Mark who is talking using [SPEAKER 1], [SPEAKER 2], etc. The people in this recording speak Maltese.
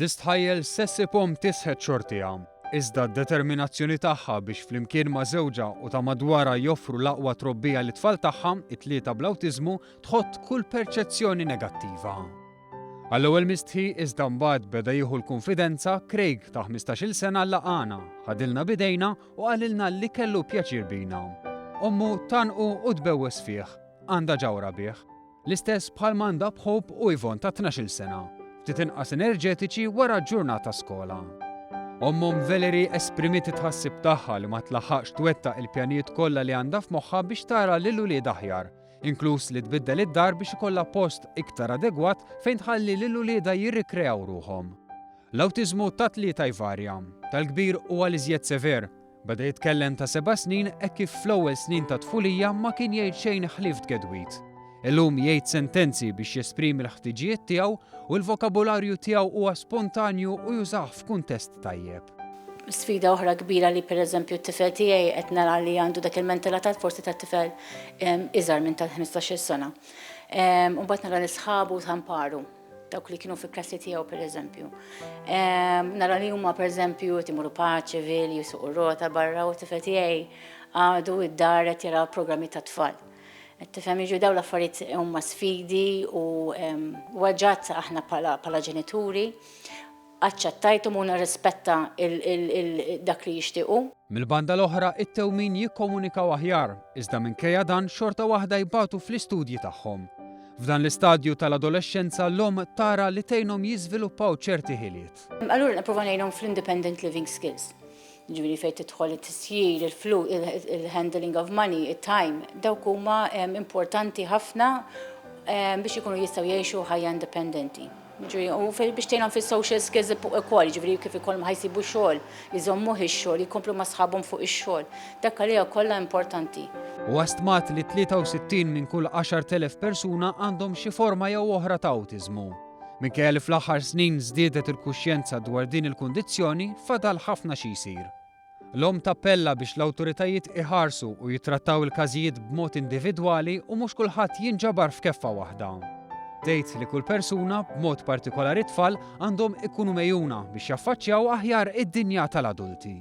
[SPEAKER 1] Tistħajjel sessipom tisħed xortija, iżda d-determinazzjoni tagħha biex flimkien ma' żewġa u ta' madwara joffru l-aqwa trobbija lit tfal tagħha, it-tlieta bl-awtiżmu, tħott kull perċezzjoni negattiva. Għall-ewwel mistħi iżda mbagħad beda jieħu l-konfidenza Craig ta' 15-il sena laqana, ħadilna bidejna u qalilna li kellu pjaċir bina. Ommu tanqu u tbewwes fih, għandha ġawra bih. L-istess bħal m'għandha b'Hope u Yvonne ta' 12-il sena, ftit inqas enerġetiċi wara ġurnata skola. Ommhom Valerie esprimiet it-tħassib tagħha li ma tlaħħaqx twettaq il-pjanijiet kollha li għandha f'moħħha biex tara lil ulied aħjar, inkluż li tbiddel id-dar biex ikollha post iktar adegwat fejn tħalli lil uliedha jirrikreaw ruhom. L-awtiżmu ta' tlieta jvarja, tal-kbir huwa l-iżjed sever, beda jitkellem ta' 7 snin hekk kif fl-ewwel snin ta' tfulija ma kien jgħid xejn ħlief gedwit. Illum jgħid sentenzi biex jesprimi l-ħtiġijiet tiegħu u l-vokabularju tiegħu huwa spontanju u jużah f'kuntest tajjeb.
[SPEAKER 2] Sfida oħra kbira li pereżempju t-tifel tiegħi qed nara li għandu dak il-mentalità forsi tat-tifel iżgħar minn tal-15-il sena. U mbagħad nara l-isħabu tamparu dawk li kienu fil-klassi tiegħu pereżempju. Nara li huma pereżempju timuru paċi, ċivili, jisuqu rota barra u t-tifel tiegħi għadu id-dar qed jara programmi ta' tfal. Tifhem jiġu dawn l-affarijiet huma sfidi u waġġat aħna bħala ġenituri aċċettajthom u nirrispetta dak li jixtiequ.
[SPEAKER 1] Mill-banda l-oħra it-tewmin jikkomunikaw aħjar, iżda minkejja dan xorta waħda jbagħtu fl-istudji tagħhom. F'dan l-istadju tal-adolescenza l-om tara li tgħinhom jiżviluppaw ċerti ħiliet.
[SPEAKER 2] Allura nipprova ngħinhom fl-independent living skills. Ġifieri fejn tidħol it-tisjir, il-handling of money, it-time, dawk huma importanti ħafna biex ikunu jistgħu jgħixu ħajja indipendenti. U biex tgħinhom fis-social skills ukoll, ġifieri kif ikollhom ħajsibu xogħol, jżommuh ix-xogħol, jkomplu ma' sħabhom fuq ix-xogħol. Dak għalija kollha importanti.
[SPEAKER 1] U stmat li 63 minn kull 10,000 persuna għandhom xi forma jew oħra ta' awtiżmu. Minkejja li fl-aħħar snin żdiedet il-kuxjenza dwar din il-kundizzjoni fadal ħafna xi jsir. L-om tappella biex l-awtoritajiet iħarsu u jittrattaw il-każijiet b'mod individwali u mhux kulħadd jinġabar f'keffa waħda. Tgħid li kull persuna b'mod partikolari tfal għandhom ikunu mejjuna biex jaffaċċjaw aħjar id-dinja tal-adulti.